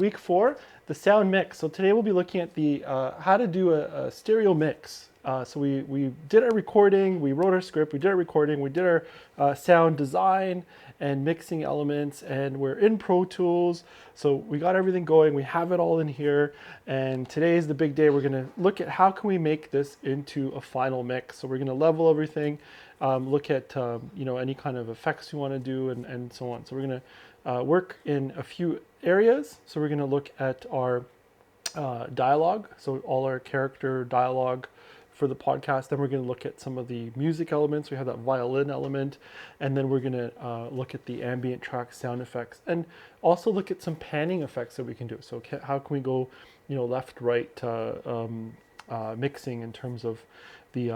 Week 4, the sound mix. So today we'll be looking at the how to do a stereo mix. So we did our recording, we wrote our script, we did our recording, we did our sound design and mixing elements, and we're in Pro Tools. So we got everything going, we have it all in here, and today is the big day. We're gonna look at how can we make this into a final mix. So we're gonna level everything, look at any kind of effects you wanna do and so on. So we're gonna work in a few areas. So we're going to look at our dialogue, so all our character dialogue for the podcast. Then we're going to look at some of the music elements. We have that violin element, and then we're going to look at the ambient track sound effects, and also look at some panning effects that we can do. So how can we go, left, right, mixing in terms of the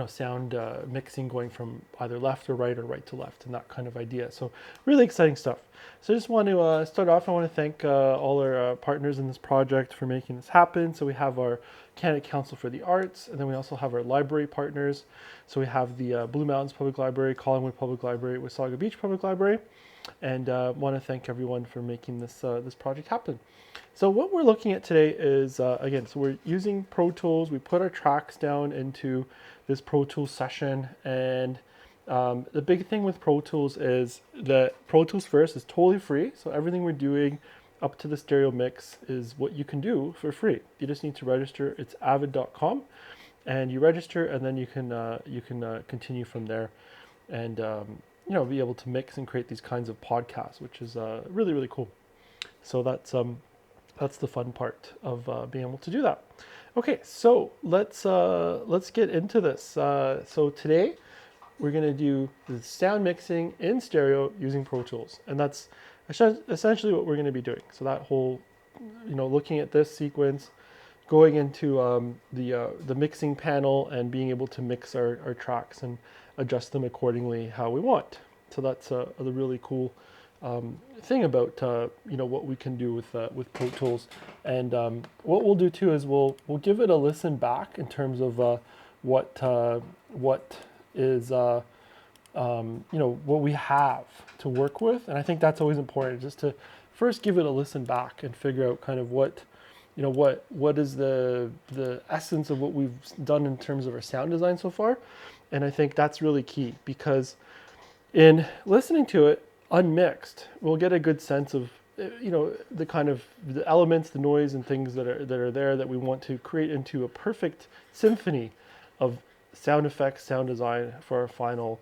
sound mixing going from either left or right to left, and that kind of idea. So really exciting stuff. So I just want to start off. I want to thank all our partners in this project for making this happen. So we have our Canada Council for the Arts, and then we also have our library partners. So we have the Blue Mountains Public Library, Collingwood Public Library, Wasaga Beach Public Library, and want to thank everyone for making this this project happen. So what we're looking at today is, again, so we're using Pro Tools. We put our tracks down into this Pro Tools session, and the big thing with Pro Tools is that Pro Tools first is totally free. So everything we're doing up to the stereo mix is what you can do for free. You just need to register. It's avid.com, and you register, and then you can continue from there, and be able to mix and create these kinds of podcasts, which is really, really cool. So that's the fun part of being able to do that. Okay, so let's get into this. So today we're going to do the sound mixing in stereo using Pro Tools, and that's essentially what we're going to be doing. So that whole, looking at this sequence, going into the mixing panel and being able to mix our tracks and adjust them accordingly how we want. So that's the really cool thing about what we can do with Pro Tools. And what we'll do too is we'll give it a listen back in terms of what is what we have to work with. And I think that's always important, just to first give it a listen back and figure out kind of what is the essence of what we've done in terms of our sound design so far. And I think that's really key, because in listening to it unmixed, we'll get a good sense of the kind of the elements, the noise, and things that are there that we want to create into a perfect symphony of sound effects, sound design for our final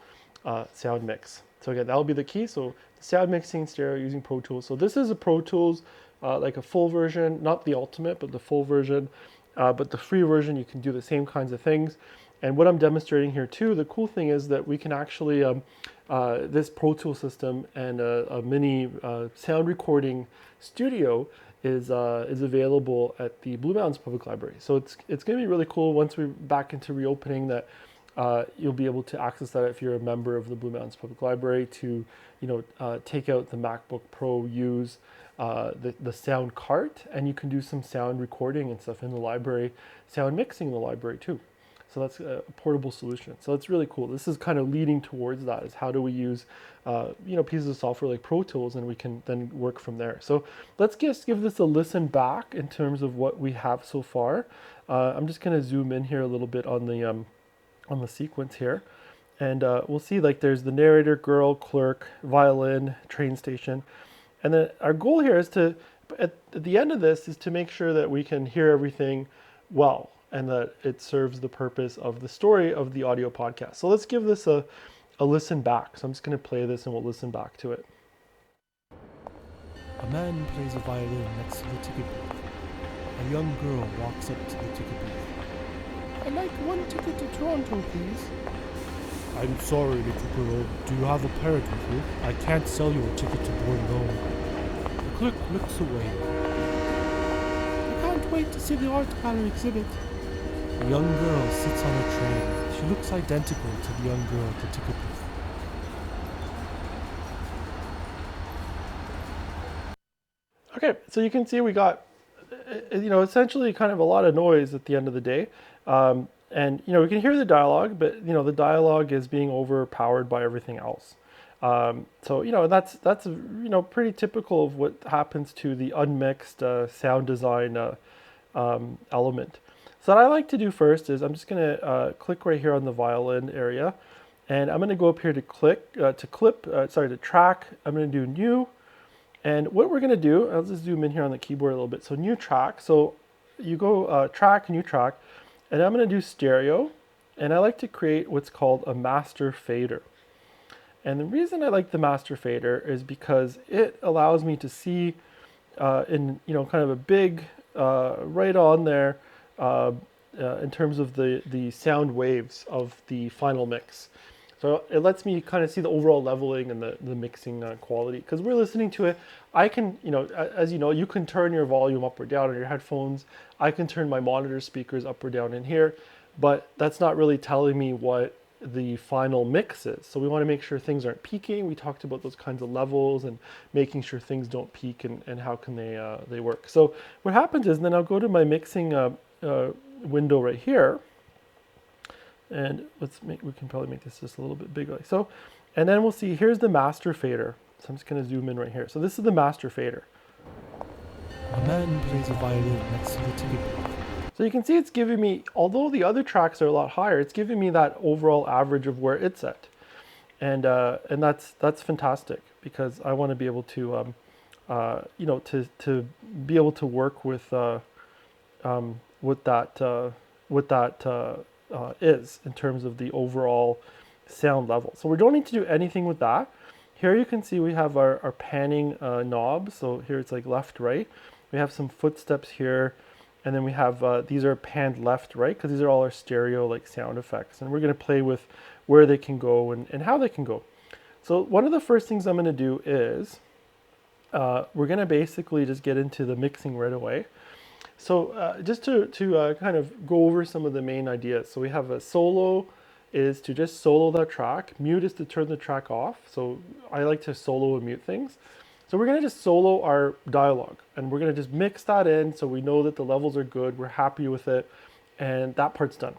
sound mix. So again, that'll be the key. So sound mixing stereo using Pro Tools. So this is a Pro Tools, like a full version, not the ultimate, but the full version. But the free version, you can do the same kinds of things. And what I'm demonstrating here too, the cool thing is that we can actually, this Pro Tools system and a mini sound recording studio is available at the Blue Mountains Public Library. So it's going to be really cool once we're back into reopening, that you'll be able to access that if you're a member of the Blue Mountains Public Library, to take out the MacBook Pro, use the sound cart, and you can do some sound recording and stuff in the library, sound mixing in the library too. So that's a portable solution. So it's really cool. This is kind of leading towards that, is how do we use pieces of software like Pro Tools, and we can then work from there. So let's just give this a listen back in terms of what we have so far. I'm just going to zoom in here a little bit on the sequence here, and we'll see, like, there's the narrator, girl, clerk, violin, train station, and then our goal here is to, at the end of this, is to make sure that we can hear everything well, and that it serves the purpose of the story of the audio podcast. So let's give this a listen back. So I'm just going to play this and we'll listen back to it. A man plays a violin next to the ticket booth. A young girl walks up to the ticket booth. I'd like one ticket to Toronto, please. I'm sorry, little girl. Do you have a parent with you? I can't sell you a ticket to Bordeaux. The clerk looks away. I can't wait to see the art gallery exhibit. A young girl sits on a train. She looks identical to the young girl at the ticket booth. Okay, so you can see we got, essentially kind of a lot of noise at the end of the day. And, we can hear the dialogue, but, the dialogue is being overpowered by everything else. So that's pretty typical of what happens to the unmixed sound design element. So what I like to do first is I'm just going to click right here on the violin area, and I'm going to go up here to to track. I'm going to do new, and what we're going to do, I'll just zoom in here on the keyboard a little bit. So new track. So you go track, new track, and I'm going to do stereo, and I like to create what's called a master fader. And the reason I like the master fader is because it allows me to see in kind of a big right on there in terms of the sound waves of the final mix. So it lets me kind of see the overall leveling and the mixing quality. Because we're listening to it, I can, as you know, you can turn your volume up or down on your headphones. I can turn my monitor speakers up or down in here, but that's not really telling me what the final mix is. So we want to make sure things aren't peaking. We talked about those kinds of levels and making sure things don't peak and how can they work. So what happens is then I'll go to my mixing window right here, and we can probably make this just a little bit bigger like so, and then we'll see here's the master fader. So I'm just going to zoom in right here. So this is the master fader. A man plays a violin next to the ticket booth. So you can see it's giving me, although the other tracks are a lot higher, it's giving me that overall average of where it's at, and that's fantastic because I want to be able to, to be able to work with what that is in terms of the overall sound level. So we don't need to do anything with that. Here you can see we have our panning knob. So here it's like left, right. We have some footsteps here. And then we have, these are panned left, right, because these are all our stereo like sound effects. And we're going to play with where they can go and how they can go. So one of the first things I'm going to do is we're going to basically just get into the mixing right away. So just to kind of go over some of the main ideas. So we have a solo is to just solo that track. Mute is to turn the track off. So I like to solo and mute things. So we're going to just solo our dialogue, and we're going to just mix that in so we know that the levels are good, we're happy with it, and that part's done.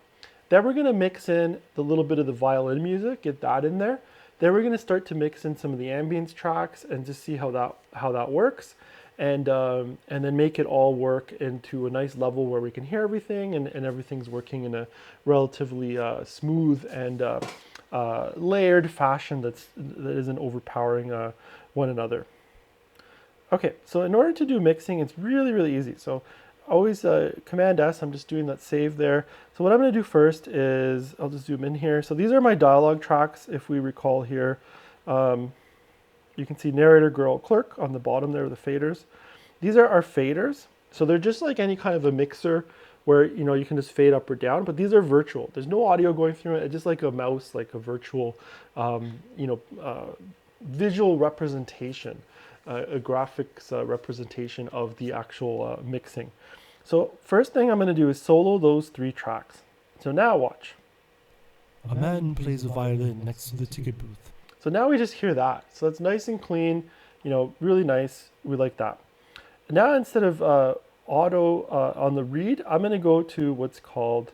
Then we're going to mix in the little bit of the violin music, get that in there. Then we're going to start to mix in some of the ambience tracks and just see how that works, and then make it all work into a nice level where we can hear everything and everything's working in a relatively smooth and layered fashion that isn't overpowering one another. Okay, so in order to do mixing, it's really, really easy. So always Command S, I'm just doing that save there. So what I'm going to do first is, I'll just zoom in here. So these are my dialogue tracks, if we recall here. You can see narrator, girl, clerk on the bottom there, the faders. These are our faders. So they're just like any kind of a mixer where, you can just fade up or down, but these are virtual. There's no audio going through it. It's just like a mouse, like a virtual, visual representation. A graphics representation of the actual mixing. So first thing I'm going to do is solo those 3 tracks. So now watch. A man plays a violin next to the ticket booth. So now we just hear that. So it's nice and clean, really nice. We like that. Now instead of auto on the read, I'm going to go to what's called,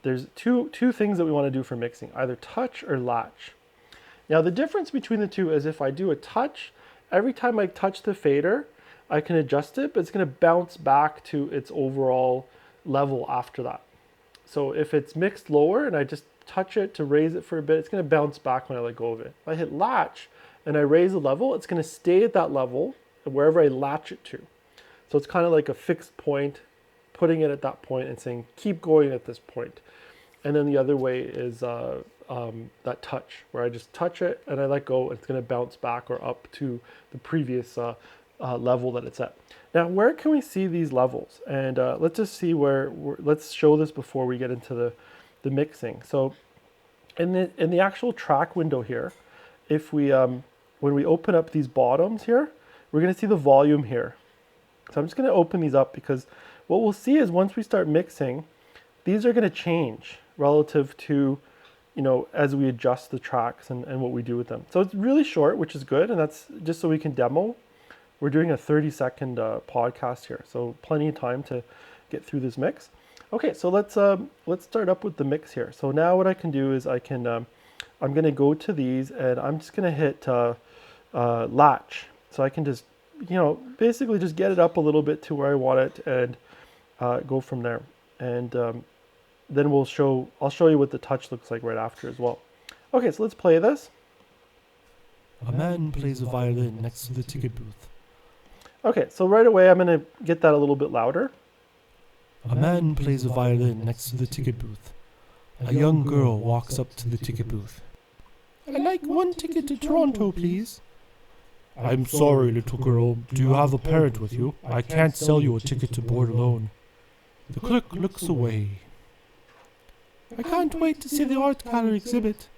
there's two things that we want to do for mixing, either touch or latch. Now the difference between the two is if I do a touch, every time I touch the fader, I can adjust it, but it's going to bounce back to its overall level after that. So if it's mixed lower and I just touch it to raise it for a bit, it's going to bounce back when I let go of it. If I hit latch and I raise the level, it's going to stay at that level wherever I latch it to. So it's kind of like a fixed point, putting it at that point and saying, keep going at this point. And then the other way is that touch, where I just touch it and I let go, it's going to bounce back or up to the previous level that it's at. Now, where can we see these levels? And let's just see let's show this before we get into the mixing. So in the actual track window here, if we when we open up these bottoms here, we're going to see the volume here. So I'm just going to open these up because what we'll see is once we start mixing, these are going to change relative to, as we adjust the tracks and what we do with them. So it's really short, which is good. And that's just so we can demo. We're doing a 30-second podcast here. So plenty of time to get through this mix. Okay, so let's start up with the mix here. So now what I can do is I can I'm going to go to these and I'm just going to hit Latch. So I can just, basically just get it up a little bit to where I want it and go from there. And then I'll show you what the touch looks like right after as well. Okay, so let's play this. A man plays a violin next to the ticket booth. Okay, so right away I'm going to get that a little bit louder. A man plays a violin next to the ticket booth. A young girl walks up to the ticket booth. I'd like one ticket to Toronto, please. I'm sorry, little girl. Do you have a parent with you? I can't sell you a ticket to board alone. The clerk looks away. I can't wait to see the art gallery exhibit.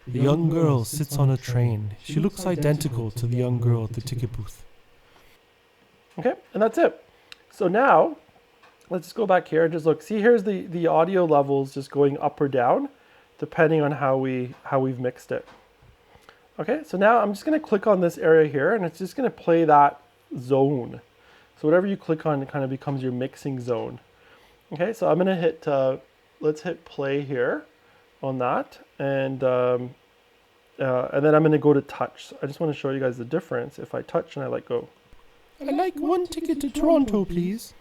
The young girl sits on a train. She looks identical to the young girl at the ticket booth. Okay, and that's it. So now, let's just go back here and just look. See, here's the audio levels just going up or down, depending on how we've mixed it. Okay, so now I'm just going to click on this area here, and it's just going to play that zone. So whatever you click on, it kind of becomes your mixing zone. Okay, so I'm going to hit, let's hit play here on that, and then I'm going to go to touch. So I just want to show you guys the difference if I touch and I let go. I'd like one ticket to Toronto, please.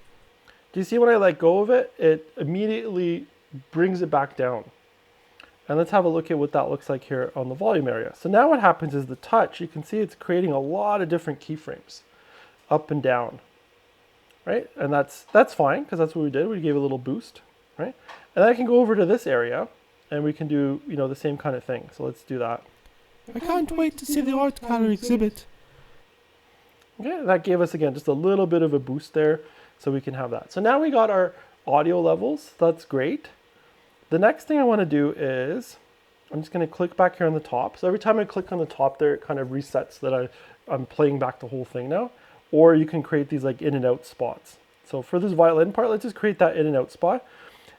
Do you see when I let go of it, it immediately brings it back down. And let's have a look at what that looks like here on the volume area. So now what happens is the touch, you can see it's creating a lot of different keyframes, up and down, right? And that's fine, because that's what we did. We gave a little boost, right? And then I can go over to this area, and we can do, the same kind of thing. So let's do that. I can't wait to see the art gallery exhibit. Okay, that gave us, again, just a little bit of a boost there, so we can have that. So now we got our audio levels. That's great. The next thing I want to do is, I'm just going to click back here on the top. So every time I click on the top there, it kind of resets so that I'm playing back the whole thing now. Or you can create these like in and out spots. So for this violin part, let's just create that in and out spot.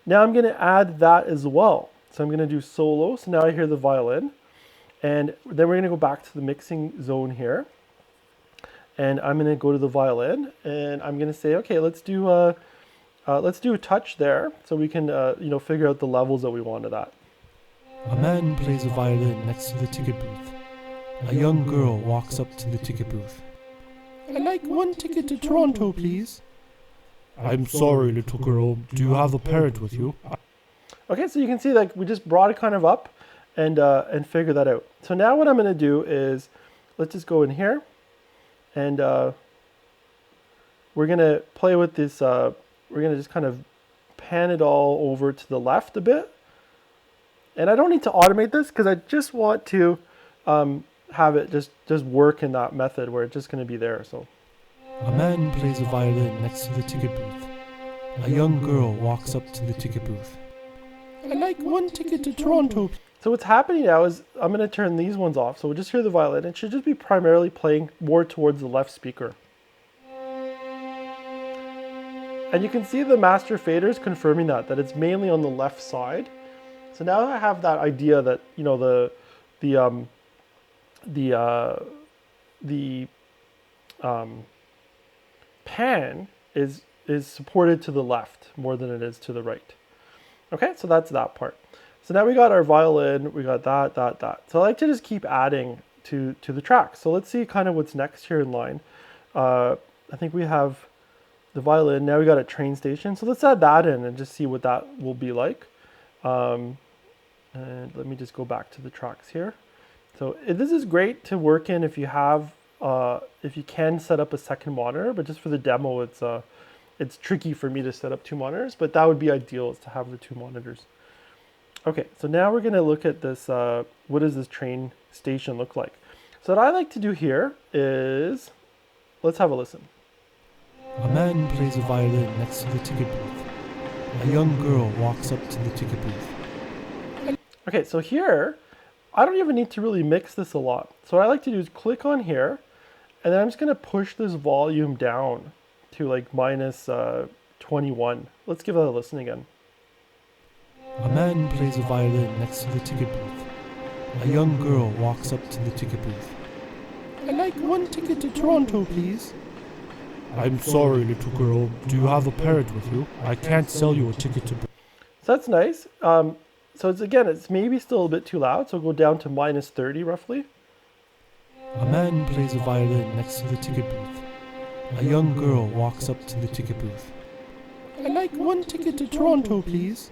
Now I'm going to add that as well. So I'm going to do solo. So now I hear the violin. And then we're going to go back to the mixing zone here. And I'm going to go to the violin. And I'm going to say, okay, let's do a touch there, so we can, figure out the levels that we want of that. A man plays a violin next to the ticket booth. A young girl walks up to the ticket booth. I'd like one ticket to Toronto, please. I'm sorry, little girl. Do you have a parent with you? Okay, so you can see like we just brought it kind of up and figure that out. So now what I'm going to do is, let's just go in here, and we're going to play with this. We're going to just kind of pan it all over to the left a bit. And I don't need to automate this because I just want to have it just work in that method where it's just going to be there. So a man plays a violin next to the ticket booth. A young girl walks up to the ticket booth. I'd like one ticket to Toronto. So what's happening now is I'm going to turn these ones off. So we'll just hear the violin. It should just be primarily playing more towards the left speaker. And you can see the master faders confirming that it's mainly on the left side. So now I have that idea that, the pan is supported to the left more than it is to the right. Okay, so that's that part. So now we got our violin, we got that. So I like to just keep adding to the track. So let's see kind of what's next here in line. I think we have the violin. Now we got a train station. So let's add that in and just see what that will be like. And let me just go back to the tracks here. So this is great to work in if you have, if you can set up a second monitor, but just for the demo, it's tricky for me to set up two monitors, but that would be ideal, is to have the two monitors. Okay, so now we're gonna look at this, what does this train station look like? So what I like to do here is, let's have a listen. A man plays a violin next to the ticket booth. A young girl walks up to the ticket booth. Okay, so here, I don't even need to really mix this a lot. So what I like to do is click on here, and then I'm just gonna push this volume down to like minus 21. Let's give that a listen again. A man plays a violin next to the ticket booth. A young girl walks up to the ticket booth. I'd like one ticket to Toronto, please. I'm sorry, little girl. Do you have a parent with you? I can't sell you a ticket to... So that's nice. So it's maybe still a bit too loud, so we'll go down to -30 roughly. A man plays a violin next to the ticket booth. A young girl walks up to the ticket booth. I'd like one ticket to Toronto, please.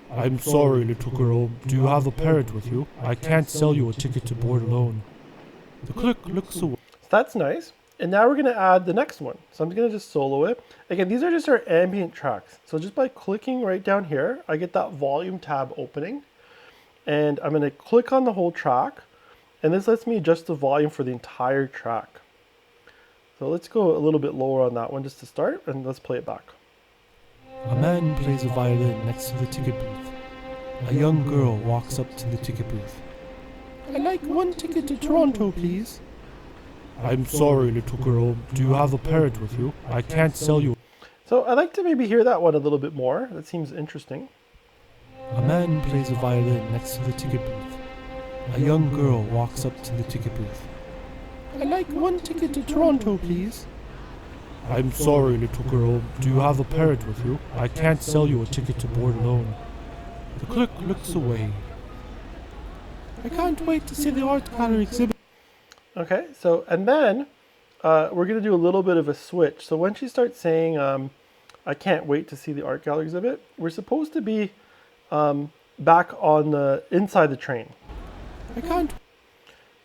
I'm sorry, little girl. Do you have a parent with you? I can't sell you a ticket to board alone. The clerk looks away. So that's nice. And now we're going to add the next one. So I'm going to just solo it. Again, these are just our ambient tracks. So just by clicking right down here, I get that volume tab opening. And I'm going to click on the whole track. And this lets me adjust the volume for the entire track. So let's go a little bit lower on that one just to start. And let's play it back. A man plays a violin next to the ticket booth. A young girl walks up to the ticket booth. I'd like one ticket to Toronto, please. I'm sorry, little girl. Do you have a parent with you? I can't sell you. So I'd like to maybe hear that one a little bit more. That seems interesting. A man plays a violin next to the ticket booth. A young girl walks up to the ticket booth. I'd like one ticket to Toronto, please. I'm sorry, little girl. Do you have a parent with you? I can't sell you a ticket to board alone. The clerk looks away. I can't wait to see the art gallery exhibit. Okay, so, and then we're going to do a little bit of a switch. So when she starts saying, I can't wait to see the art gallery exhibit, we're supposed to be back on the inside the train. I can't.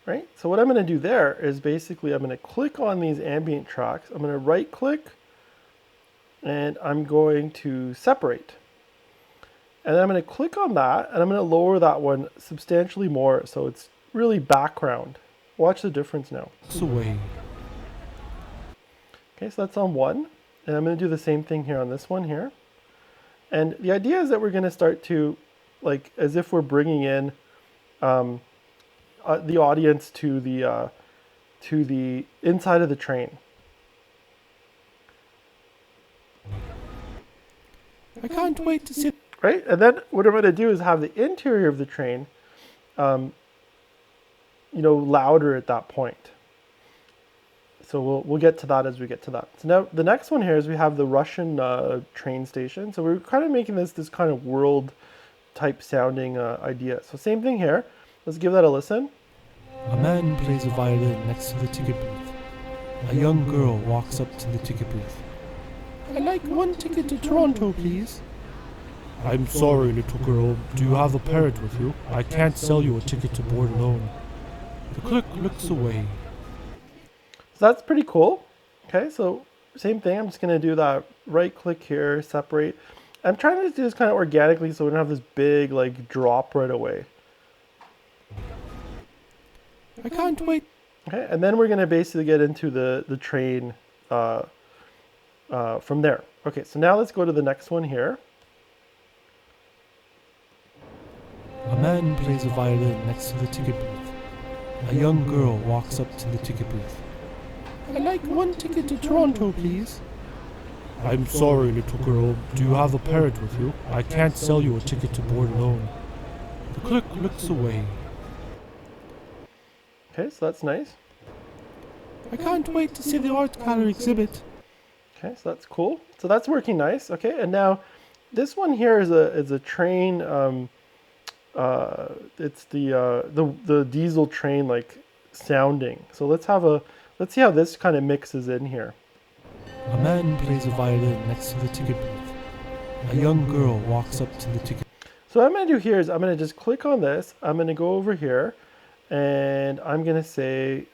Right? So what I'm going to do there is basically I'm going to click on these ambient tracks. I'm going to right click and I'm going to separate. And then I'm going to click on that and I'm going to lower that one substantially more so it's really background. Watch the difference now. Looks away. Okay, so that's on one. And I'm going to do the same thing here on this one here. And the idea is that we're going to start to, like, as if we're bringing in the audience to the inside of the train. I can't wait to see. Right, and then what I'm going to do is have the interior of the train, louder at that point. So we'll get to that as we get to that. So now the next one here is we have the Russian train station. So we're kind of making this kind of world type sounding idea. So same thing here. Let's give that a listen. A man plays a violin next to the ticket booth. A young girl walks up to the ticket booth. I'd like one ticket to Toronto, please. I'm sorry, little girl. Do you have a parent with you? I can't sell you a ticket to board alone. The clerk looks away. So that's pretty cool. Okay, so same thing. I'm just going to do that right click here, separate. I'm trying to do this kind of organically so we don't have this big like drop right away. I can't wait. Okay, and then we're going to basically get into the train from there. Okay, so now let's go to the next one here. A man plays a violin next to the ticket booth. A young girl walks up to the ticket booth. I'd like one ticket to Toronto, please. I'm sorry, little girl. Do you have a parent with you? I can't sell you a ticket to board alone. The clerk looks away. Okay, so that's nice. I can't wait to see the art gallery exhibit. Okay, so that's cool. So that's working nice. Okay, and now this one here is a train. It's the diesel train like sounding. So let's see how this kind of mixes in here. A man plays a violin next to the ticket booth. A young girl walks up to the ticket. So what I'm going to do here is I'm going to just click on this. I'm going to go over here and I'm going to say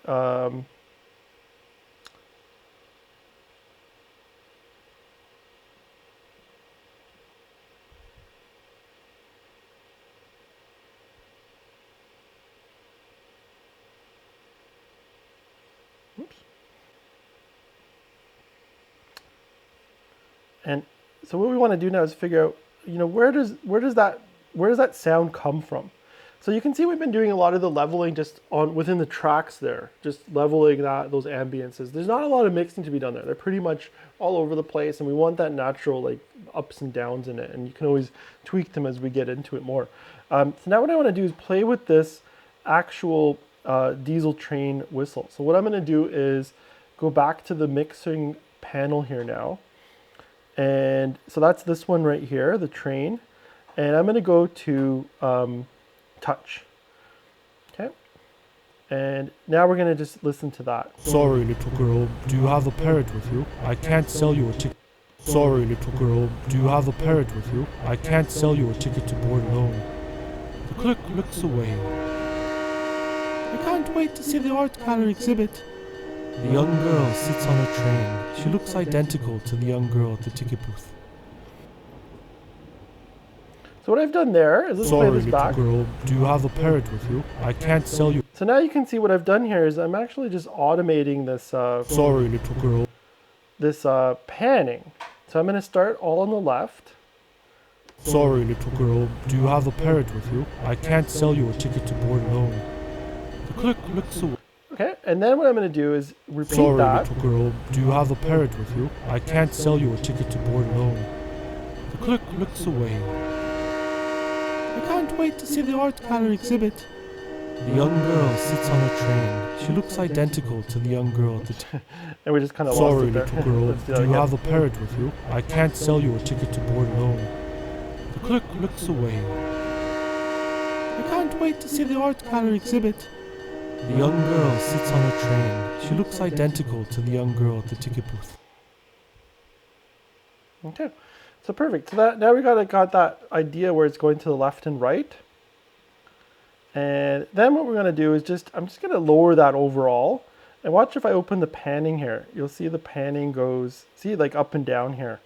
oops. And so what we want to do now is figure out, where does that sound come from? So you can see we've been doing a lot of the leveling just within the tracks there, just leveling those ambiances. There's not a lot of mixing to be done there. They're pretty much all over the place, and we want that natural like ups and downs in it. And you can always tweak them as we get into it more. So now what I want to do is play with this actual diesel train whistle. So what I'm going to do is go back to the mixing panel here now. And so that's this one right here, the train. And I'm going to go to touch. Okay. And now we're going to just listen to that. Sorry, little girl, do you have a parrot with you? I can't sell you a ticket. Sorry, little girl, do you have a parrot with you? I can't sell you a ticket to board alone. The clerk looks away. I can't wait to see the art gallery exhibit. The young girl sits on a train. She looks identical to the young girl at the ticket booth. So what I've done there is let's play Sorry, this little back. girl, do you have a parrot with you? I can't sell you. So now you can see what I've done here is I'm actually just automating this Sorry, little girl. this panning. So I'm going to start all on the left. Sorry, little girl, do you have a parrot with you? I can't sell you a ticket to board alone. The clerk looks away. Okay, and then what I'm going to do is repeat Sorry, that. little girl, do you have a parrot with you? I can't sell you a ticket to board alone. The clerk looks away. I can't wait to see the art gallery exhibit. The young girl sits on a train. She looks identical to the young girl at the And we just kind of Sorry, lost it there. little girl, Let's do do that you again. have a parrot with you? I can't sell you a ticket to board alone. The clerk looks away. I can't wait to see the art gallery exhibit. The young girl sits on a train. She looks identical to the young girl at the ticket booth. Okay, so perfect. So that now we got that idea where it's going to the left and right. And then what we're going to do is I'm just going to lower that overall. And watch if I open the panning here. You'll see the panning goes, see, like up and down here,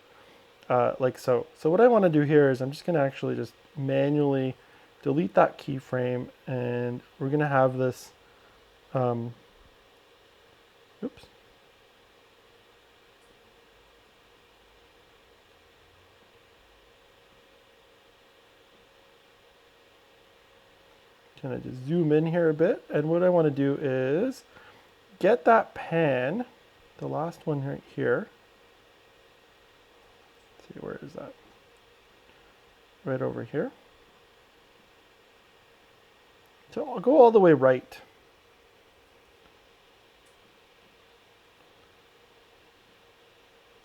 like so. So what I want to do here is I'm just going to actually just manually delete that keyframe, and we're going to have this. Oops. Kind of just zoom in here a bit, and what I want to do is get that pan, the last one right here. Let's see, where is that? Right over here. So I'll go all the way right.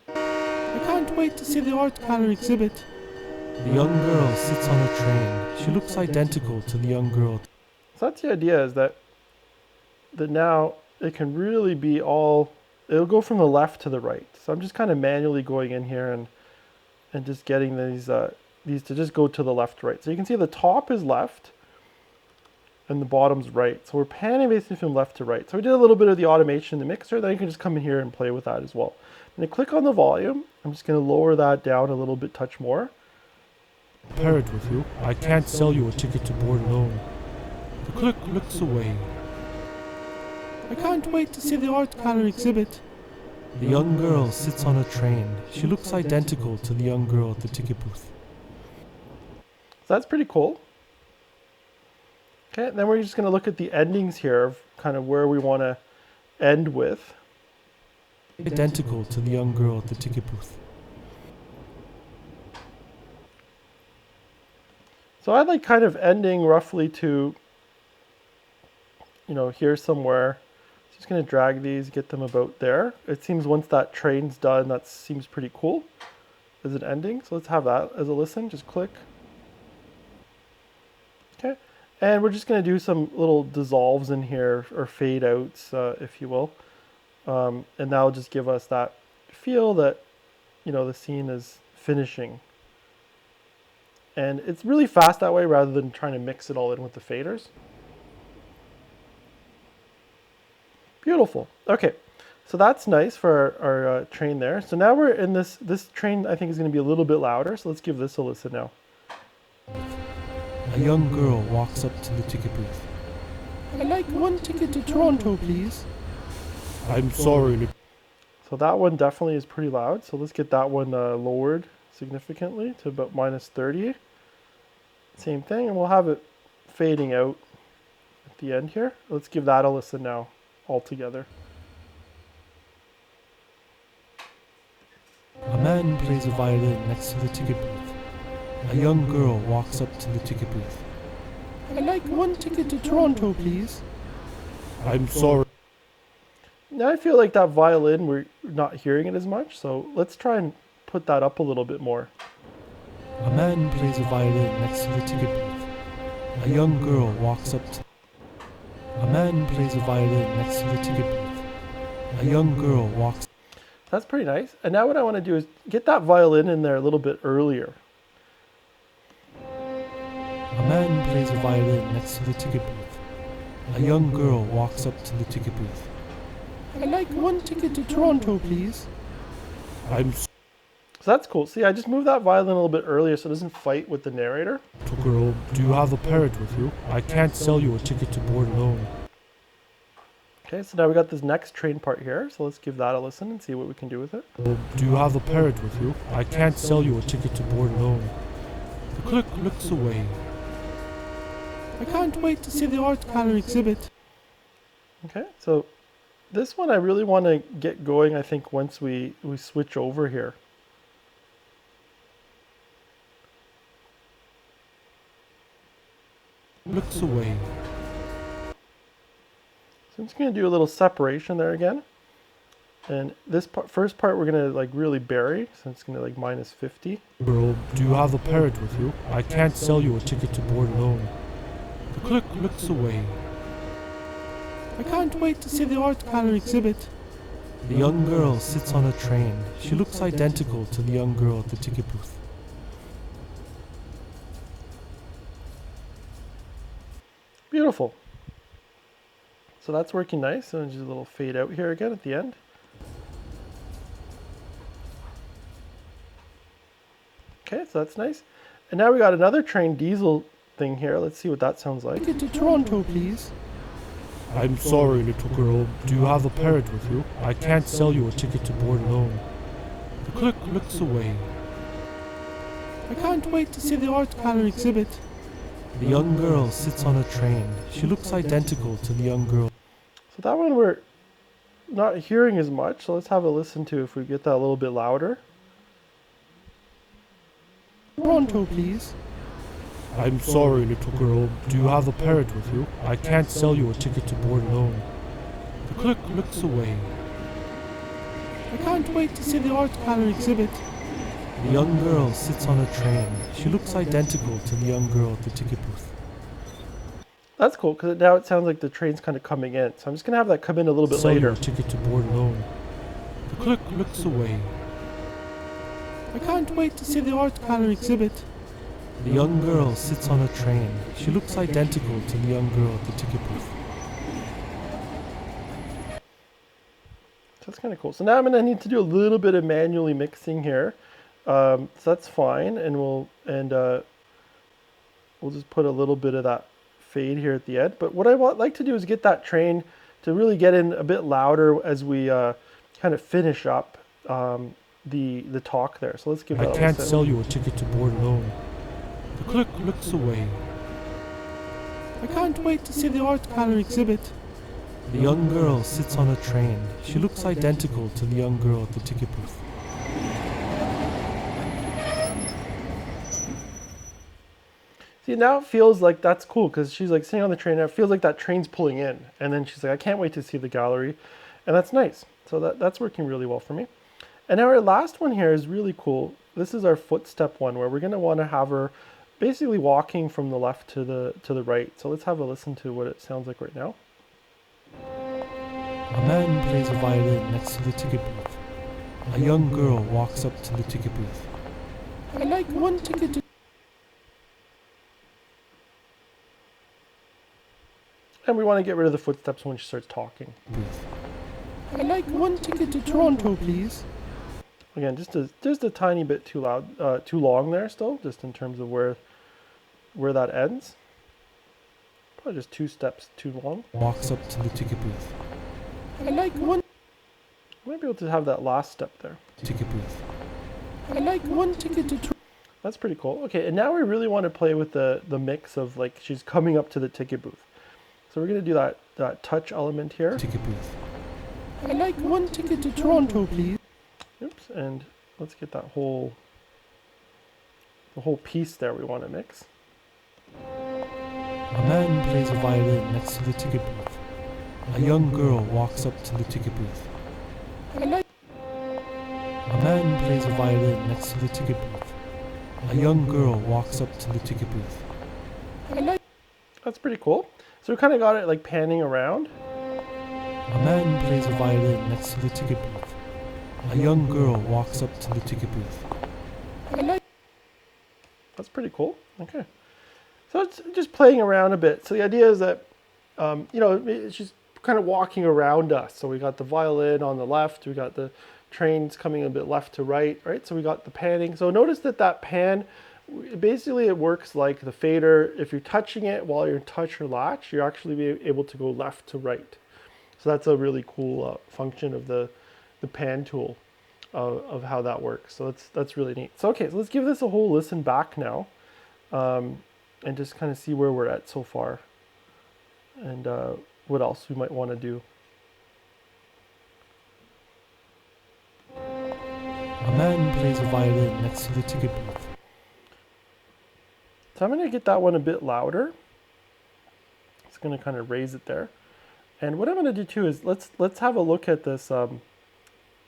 I can't wait to see the art gallery exhibit. The young girl sits on a train. She looks identical to the young girl. So that's the idea, is that now it can really be all, it'll go from the left to the right. So I'm just kind of manually going in here and just getting these to just go to the left to right. So you can see the top is left and the bottom's right. So we're panning basically from left to right. So we did a little bit of the automation in the mixer. Then you can just come in here and play with that as well. I'm going to click on the volume. I'm just going to lower that down a little bit, touch more. Parrot with you. I can't sell you a ticket to board alone. The clerk looks away. I can't wait to see the art gallery exhibit. The young girl sits on a train. She looks identical to the young girl at the ticket booth. So that's pretty cool. Okay, then we're just going to look at the endings here of kind of where we want to end with. Identical to the young girl at the ticket booth. So I like kind of ending roughly to, here somewhere. Just going to drag these, get them about there. It seems once that train's done, that seems pretty cool as an ending. So let's have that as a listen. Just click. Okay. And we're just going to do some little dissolves in here, or fade outs, if you will. And that'll just give us that feel that, the scene is finishing. And it's really fast that way rather than trying to mix it all in with the faders. Beautiful. Okay, so that's nice for our train there. So now we're in this train, I think, is going to be a little bit louder. So let's give this a listen now. A young girl walks up to the ticket booth. I'd like one ticket to Toronto, please. I'm sorry. So that one definitely is pretty loud. So let's get that one lowered significantly to about -30. Same thing, and we'll have it fading out at the end here. Let's give that a listen now all together. A man plays a violin next to the ticket booth. A young girl walks up to the ticket booth. I'd like one ticket to Toronto, please. I'm sorry. Now I feel like that violin, we're not hearing it as much, so let's try and put that up a little bit more. A man plays a violin next to the ticket booth. A young girl walks up to... A man plays a violin next to the ticket booth. A young girl walks... That's pretty nice. And now what I want to do is get that violin in there a little bit earlier. A man plays a violin next to the ticket booth. A young girl walks up to the ticket booth. I'd like one ticket to Toronto, please. So that's cool. See, I just moved that violin a little bit earlier so it doesn't fight with the narrator. Girl, do you have a parrot with you? I can't sell you a ticket to board alone. Okay, so now we got this next train part here. So let's give that a listen and see what we can do with it. Do you have a parrot with you? I can't sell you a ticket to board alone. The clerk looks away. I can't wait to see the art gallery exhibit. Okay, so this one I really want to get going, I think, once we switch over here. Looks away. So I'm just going to do a little separation there again. And this first part we're going to like really bury, so it's going to like -50. Girl, do you have a parrot with you? I can't sell you a ticket to board alone. The clerk looks away. I can't wait to see the art gallery exhibit. The young girl sits on a train. She looks identical to the young girl at the ticket booth. Beautiful. So that's working nice. And just a little fade out here again at the end. Okay, so that's nice. And now we got another train diesel thing here. Let's see what that sounds like. Ticket to Toronto, please. I'm sorry, little girl. Do you have a parrot with you? I can't sell you a ticket to board alone. The clerk looks away. I can't wait to see the art gallery exhibit. The young girl sits on a train. She looks identical to the young girl. So that one we're not hearing as much. So let's have a listen to if we get that a little bit louder. Toronto, please. I'm sorry, little girl. Do you have a parrot with you? I can't sell you a ticket to board alone. The clerk looks away. I can't wait to see the art gallery exhibit. The young girl sits on a train. She looks identical to the young girl at the ticket booth. That's cool because now it sounds like the train's kind of coming in. So I'm just going to have that come in a little bit Sell later. you a ticket to board alone. The clerk looks away. I can't wait to see the art gallery exhibit. The young girl sits on a train. She looks identical to the young girl at the ticket booth. So that's kind of cool. So now I'm going to need to do a little bit of manually mixing here. So that's fine, and we'll just put a little bit of that fade here at the end. But what I like to do is get that train to really get in a bit louder as we kind of finish up the talk there. So let's give that a listen. I can't sell you a ticket to board alone. The clerk looks away. I can't wait to see the art gallery exhibit. The young girl sits on a train. She looks identical to the young girl at the ticket booth. See, now it feels like that's cool because she's like sitting on the train and it feels like that train's pulling in. And then she's like, I can't wait to see the gallery. And that's nice. So that's working really well for me. And now our last one here is really cool. This is our footstep one where we're going to want to have her basically walking from the left to the right. So let's have a listen to what it sounds like right now. A man plays a violin next to the ticket booth. A young girl walks up to the ticket booth. I'd like one ticket to... And we want to get rid of the footsteps when she starts talking. I'd like one ticket to Toronto, please. Again, just a tiny bit too loud, too long there still, just in terms of where that ends. Probably just 2 steps too long. Walks up to the ticket booth. I'd like one... Might be able to have that last step there. Ticket booth. I'd like one ticket to... That's pretty cool. Okay, and now we really want to play with the mix of like she's coming up to the ticket booth. So we're going to do that touch element here. Ticket booth. I'd like one ticket to Toronto, please. Oops, and let's get the whole piece there we want to mix. A man plays a violin next to the ticket booth. A young girl walks up to the ticket booth. I'd like... A man plays a violin next to the ticket booth. A young girl walks up to the ticket booth. That's pretty cool. So we kind of got it like panning around. A man plays a violin next to the ticket booth. A young girl walks up to the ticket booth. That's pretty cool. Okay. So it's just playing around a bit. So the idea is that, you know, it's just kind of walking around us. So we got the violin on the left, we got the trains coming a bit left to right, right? So we got the panning. So notice that that pan, basically it works like the fader. If you're touching it while you're in touch or latch, you're actually be able to go left to right. So that's a really cool function of the pan tool of how that works. So that's really neat. So okay, so let's give this a whole listen back now, and just kind of see where we're at so far, and what else we might want to do. A man plays a violin next to the ticket booth. So I'm going to get that one a bit louder. It's going to kind of raise it there. And what I'm going to do too is let's have a look at this. We'll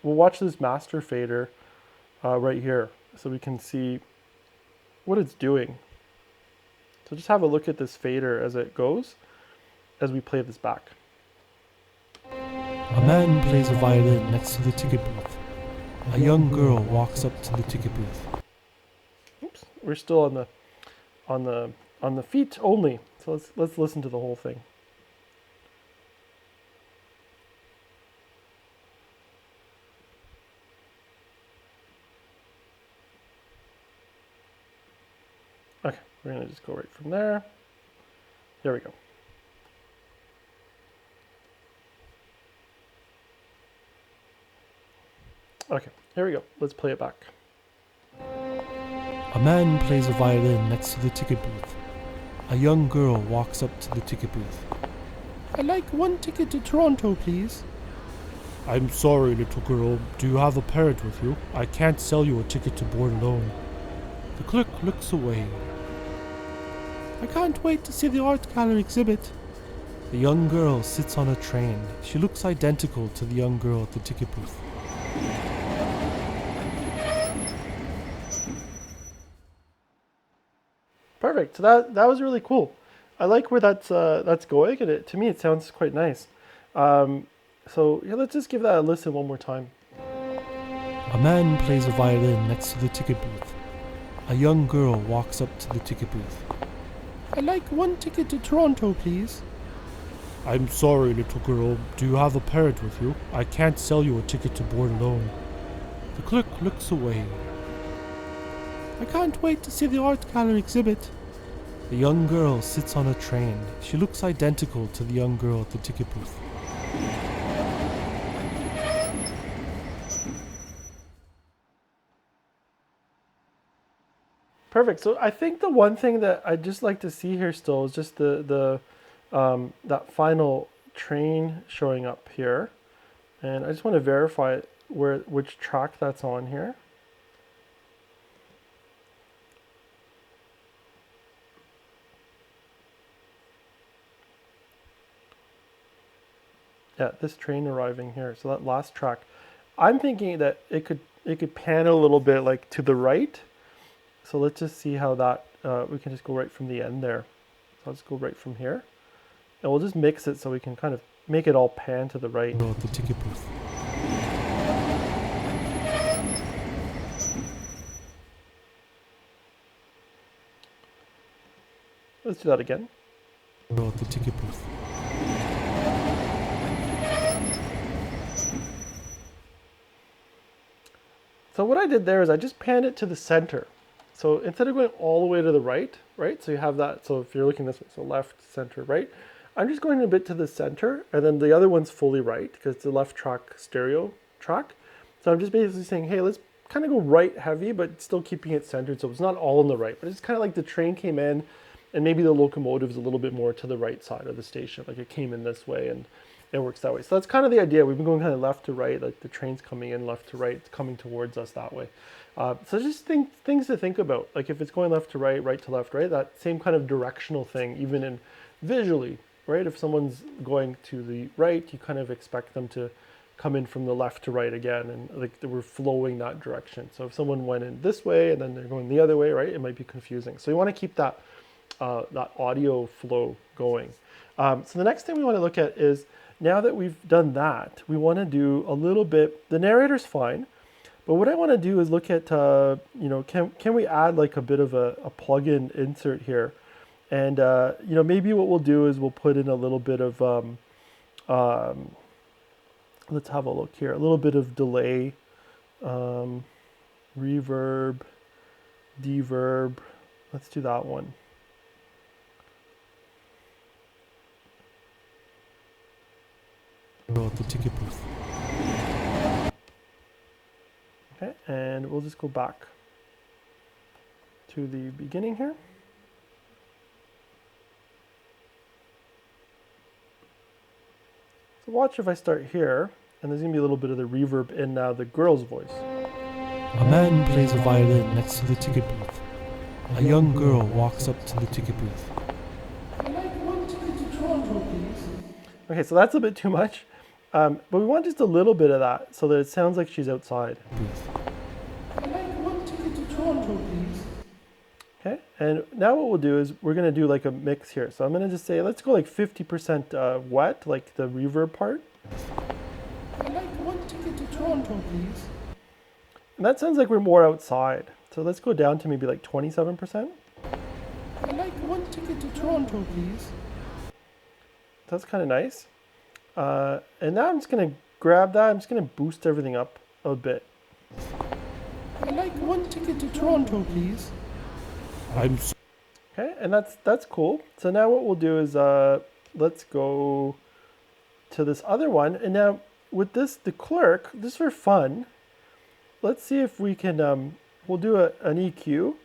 watch this master fader right here so we can see what it's doing. So just have a look at this fader as it goes, as we play this back. A man plays a violin next to the ticket booth. A young girl walks up to the ticket booth. Oops, we're still on the feet only. So let's listen to the whole thing. Okay, we're gonna just go right from there. There we go. Okay, here we go. Let's play it back. A man plays a violin next to the ticket booth. A young girl walks up to the ticket booth. I'd like one ticket to Toronto, please. I'm sorry, little girl. Do you have a parent with you? I can't sell you a ticket to board alone. The clerk looks away. I can't wait to see the art gallery exhibit. The young girl sits on a train. She looks identical to the young girl at the ticket booth. Perfect. So that was really cool. I like where that's going, and to me it sounds quite nice. So yeah, let's just give that a listen one more time. A man plays a violin next to the ticket booth. A young girl walks up to the ticket booth. I'd like one ticket to Toronto, please. I'm sorry, little girl. Do you have a parent with you? I can't sell you a ticket to board alone. The clerk looks away. I can't wait to see the art gallery exhibit. The young girl sits on a train. She looks identical to the young girl at the ticket booth. Perfect. So I think the one thing that I'd just like to see here still is just that final train showing up here, and I just want to verify which track that's on here. Yeah, this train arriving here. So that last track, I'm thinking that it could pan a little bit like to the right. So let's just see how that, we can just go right from the end there. So let's go right from here. And we'll just mix it so we can kind of make it all pan to the right. At the ticket booth. Let's do that again. At the ticket booth. So what I did there is I just panned it to the center. So instead of going all the way to the right, so you have that, so if you're looking this way, so left, center, right, I'm just going a bit to the center, and then the other one's fully right, because it's a left track stereo track. So I'm just basically saying, hey, let's kind of go right heavy, but still keeping it centered, so it's not all on the right, but it's kind of like the train came in, and maybe the locomotive's a little bit more to the right side of the station, like it came in this way, and it works that way. So that's kind of the idea. We've been going kind of left to right, like the train's coming in left to right, it's coming towards us that way. So just things to think about, like if it's going left to right, right to left, right, that same kind of directional thing, even in visually, right? If someone's going to the right, you kind of expect them to come in from the left to right again, and like we're flowing that direction. So if someone went in this way and then they're going the other way, right, it might be confusing. So you want to keep that that audio flow going. So the next thing we want to look at is, now that we've done that, we want to do a little bit, the narrator's fine, but what I want to do is look at, you know, can we add like a bit of a plug-in insert here? And, you know, maybe what we'll do is we'll put in a little bit of, let's have a look here, a little bit of delay, reverb, deverb. Let's do that one. The ticket booth. Okay, and we'll just go back to the beginning here. So watch if I start here, and there's gonna be a little bit of the reverb in now the girl's voice. A man plays a violin next to the ticket booth. A young girl walks up to the ticket booth. I'd like one ticket to Toronto, please. Okay, so that's a bit too much, but we want just a little bit of that so that it sounds like she's outside. I'd like one ticket to Toronto, please. Okay, and now what we'll do is we're gonna do like a mix here. So I'm gonna just say, let's go like 50% wet, like the reverb part. I'd like one ticket to Toronto, please. And that sounds like we're more outside. So let's go down to maybe like 27%. I'd like one ticket to Toronto, please. That's kind of nice. And now I'm just gonna grab that, I'm just gonna boost everything up a bit. I'd like one ticket to Toronto, please. Okay, and that's cool. So now what we'll do is let's go to this other one. And now with this, the clerk, just for fun, let's see if we can, we'll do an EQ.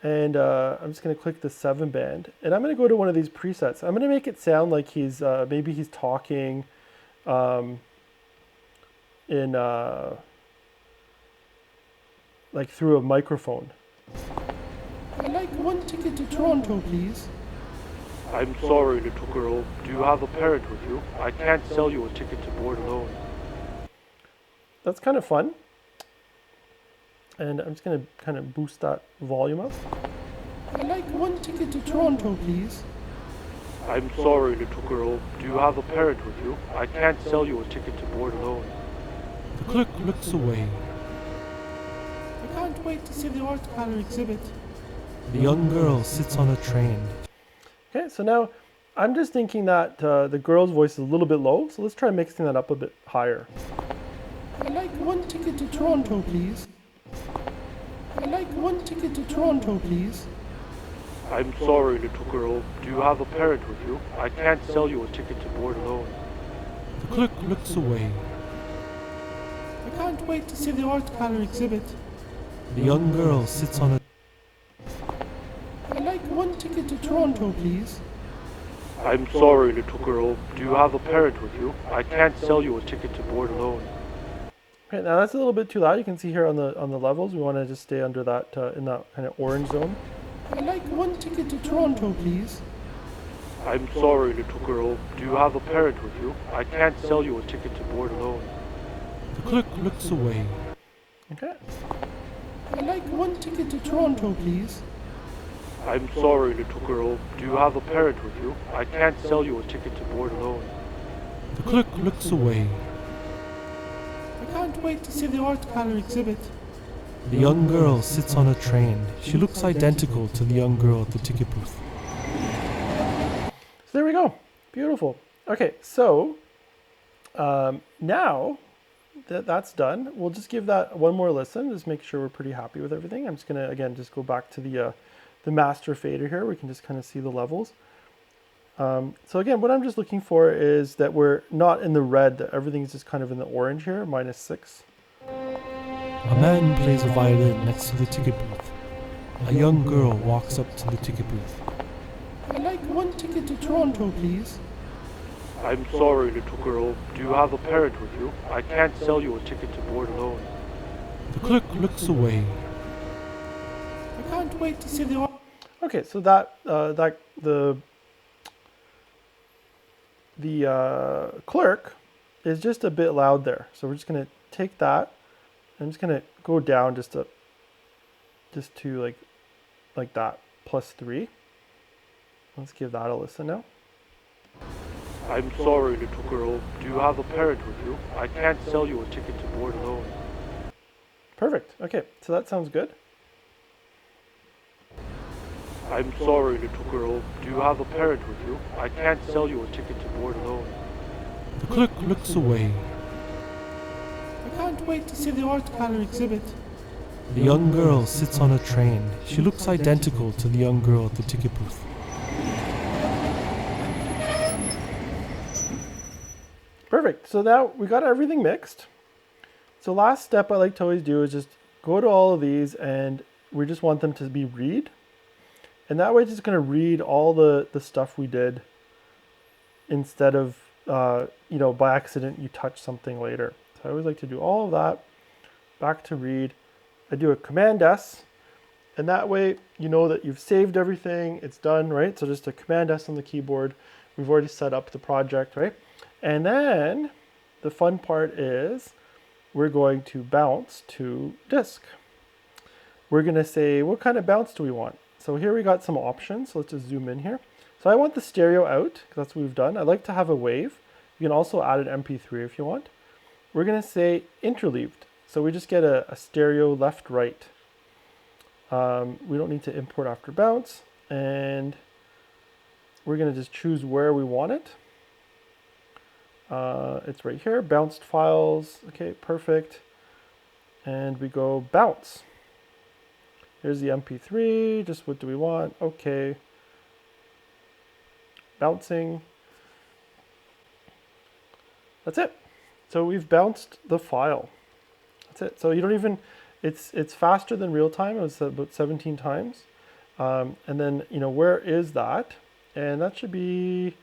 And I'm just gonna click the 7 band. And I'm gonna go to one of these presets. I'm gonna make it sound like he's, maybe he's talking in, like through a microphone. I'd like one ticket to Toronto, please. I'm sorry, little girl. Do you have a parent with you? I can't sell you a ticket to board alone. That's kind of fun. And I'm just gonna kind of boost that volume up. I'd like one ticket to Toronto, please. I'm sorry, little girl. Do you have a parent with you? I can't sell you a ticket to board alone. The clerk looks away. I can't wait to see the art gallery exhibit. The young girl sits on a train. Okay, so now I'm just thinking that the girl's voice is a little bit low, so let's try mixing that up a bit higher. I'd like one ticket to Toronto, please. I'd like one ticket to Toronto, please. I'm sorry, little girl. Do you have a parent with you? I can't sell you a ticket to board alone. The clerk looks away. I can't wait to see the art gallery exhibit. The young girl sits on a... I'd like one ticket to Toronto, please. I'm sorry, little girl. Do you have a parent with you? I can't sell you a ticket to board alone. Okay, now that's a little bit too loud. You can see here on the levels, we want to just stay under that, in that kind of orange zone. I'd like one ticket to Toronto, please. I'm sorry, little girl. Do you have a parent with you? I can't sell you a ticket to board alone. The clerk looks away. Okay. I'd like one ticket to Toronto, please. I'm sorry, little girl. Do you have a parent with you? I can't sell you a ticket to board alone. The clerk looks away. I can't wait to see the art gallery exhibit. The young girl sits on a train. She looks identical to the young girl at the ticket booth. So there we go. Beautiful. Okay, so now that that's done, we'll just give that one more listen. Just make sure we're pretty happy with everything. I'm just gonna again just go back to the master fader here. We can just kind of see the levels. So again, what I'm just looking for is that we're not in the red, that everything's just kind of in the orange here, -6. A man plays a violin next to the ticket booth. A young girl walks up to the ticket booth. I'd like one ticket to Toronto, please. I'm sorry, little girl. Do you have a parent with you? I can't sell you a ticket to board alone. The clerk looks away. I can't wait to see the art. Okay, so that the clerk is just a bit loud there. So we're just going to take that. I'm just going to go down just to like that, +3. Let's give that a listen now. I'm sorry, little girl. Do you have a parrot with you? I can't sell you a ticket to board alone. Perfect. Okay, so that sounds good. I'm sorry, little girl. Do you have a parrot with you? I can't sell you a ticket to board alone. The clerk looks away. I can't wait to see the art gallery exhibit. The young girl sits on a train. She looks identical to the young girl at the ticket booth. Perfect. So now we got everything mixed. So last step I like to always do is just go to all of these, and we just want them to be read. And that way it's just going to read all the stuff we did instead of, by accident you touch something later. So I always like to do all of that, back to read. I do a Command S, and that way you know that you've saved everything, it's done, right? So just a Command S on the keyboard. We've already set up the project, right? And then the fun part is we're going to bounce to disk. We're going to say, what kind of bounce do we want? So here we got some options. So let's just zoom in here. So I want the stereo out, because that's what we've done. I like to have a wave. You can also add an MP3 if you want. We're going to say interleaved. So we just get a stereo left, right. We don't need to import after bounce. And we're going to just choose where we want it. It's right here, bounced files. Okay, perfect. And we go bounce. Here's the MP3, just what do we want? Okay. Bouncing. That's it. So we've bounced the file. That's it. So you don't even, it's faster than real time. It was about 17 times. And then, where is that? And that should be,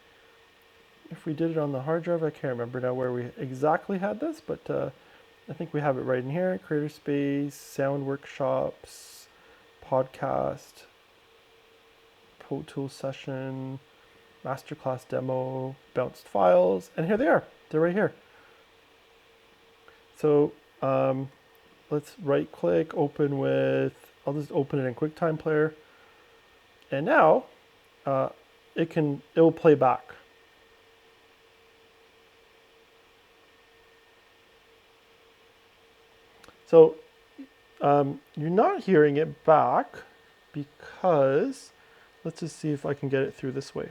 if we did it on the hard drive, I can't remember now where we exactly had this, but I think we have it right in here. Creator Space, Sound Workshops, Podcast, ProTools Session, Masterclass Demo, Bounced Files, and here they are. They're right here. So let's right click, open with, I'll just open it in QuickTime Player. And now it will play back. So you're not hearing it back because, let's just see if I can get it through this way.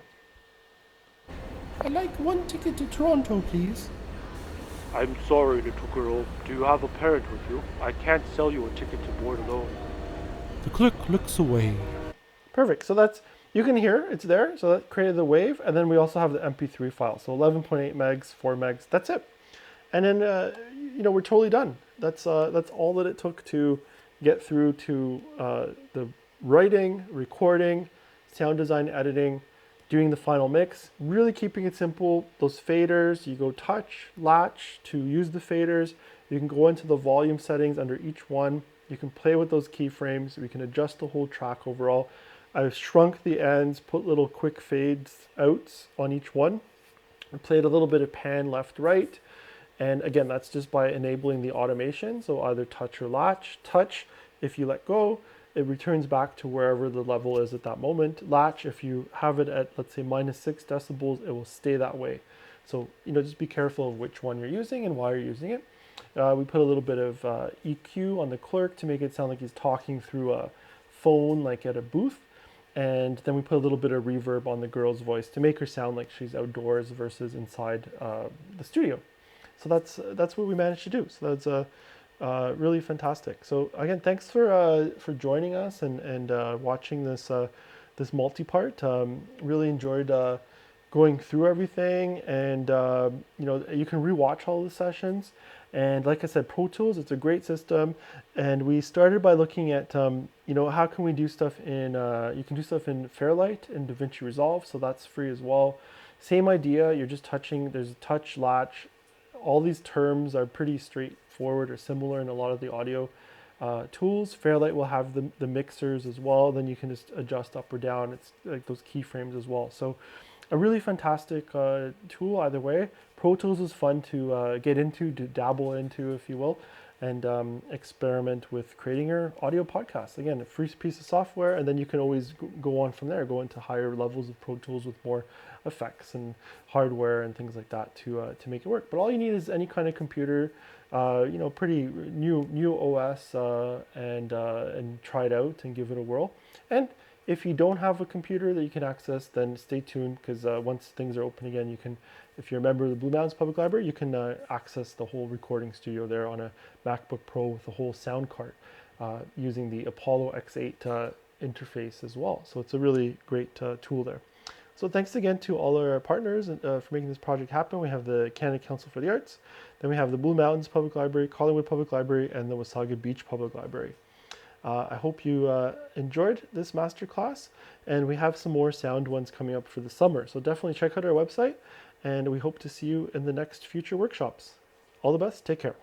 I'd like 1 ticket to Toronto, please. I'm sorry, little girl. Do you have a parrot with you? I can't sell you a ticket to board alone. The clerk looks away. Perfect. So that's, you can hear it's there. So that created the wave. And then we also have the MP3 file. So 11.8 megs, 4 megs. That's it. And then, we're totally done. That's all that it took to get through to the writing, recording, sound design, editing, doing the final mix, really keeping it simple. Those faders, you go touch, latch to use the faders. You can go into the volume settings under each one. You can play with those keyframes. We can adjust the whole track overall. I've shrunk the ends, put little quick fades outs on each one. I played a little bit of pan left, right. And again, that's just by enabling the automation. So either touch or latch. Touch, if you let go, it returns back to wherever the level is at that moment. Latch, if you have it at, let's say, -6 decibels, it will stay that way. So, just be careful of which one you're using and why you're using it. We put a little bit of EQ on the clerk to make it sound like he's talking through a phone, like at a booth. And then we put a little bit of reverb on the girl's voice to make her sound like she's outdoors versus inside the studio. So that's what we managed to do. So that's really fantastic. So again, thanks for joining us and watching this this multi-part. Really enjoyed going through everything, and you can rewatch all the sessions. And like I said, ProTools, it's a great system. And we started by looking at how can we do stuff in you can do stuff in Fairlight and DaVinci Resolve, so that's free as well. Same idea. You're just touching. There's a touch, latch. All these terms are pretty straightforward or similar in a lot of the audio tools. Fairlight will have the mixers as well. Then you can just adjust up or down. It's like those keyframes as well. So a really fantastic tool either way. Pro Tools is fun to get into, to dabble into, if you will, and experiment with creating your audio podcast. Again, a free piece of software, and then you can always go on from there, go into higher levels of Pro Tools with more effects and hardware and things like that to make it work. But all you need is any kind of computer, pretty new OS, and try it out and give it a whirl. And if you don't have a computer that you can access, then stay tuned, because once things are open again, you can, if you're a member of the Blue Mountains Public Library, you can access the whole recording studio there on a MacBook Pro with the whole sound card using the Apollo X8 interface as well. So it's a really great tool there. So thanks again to all our partners for making this project happen. We have the Canada Council for the Arts, then we have the Blue Mountains Public Library, Collingwood Public Library, and the Wasaga Beach Public Library. I hope you enjoyed this masterclass, and we have some more sound ones coming up for the summer. So definitely check out our website, and we hope to see you in the next future workshops. All the best. Take care.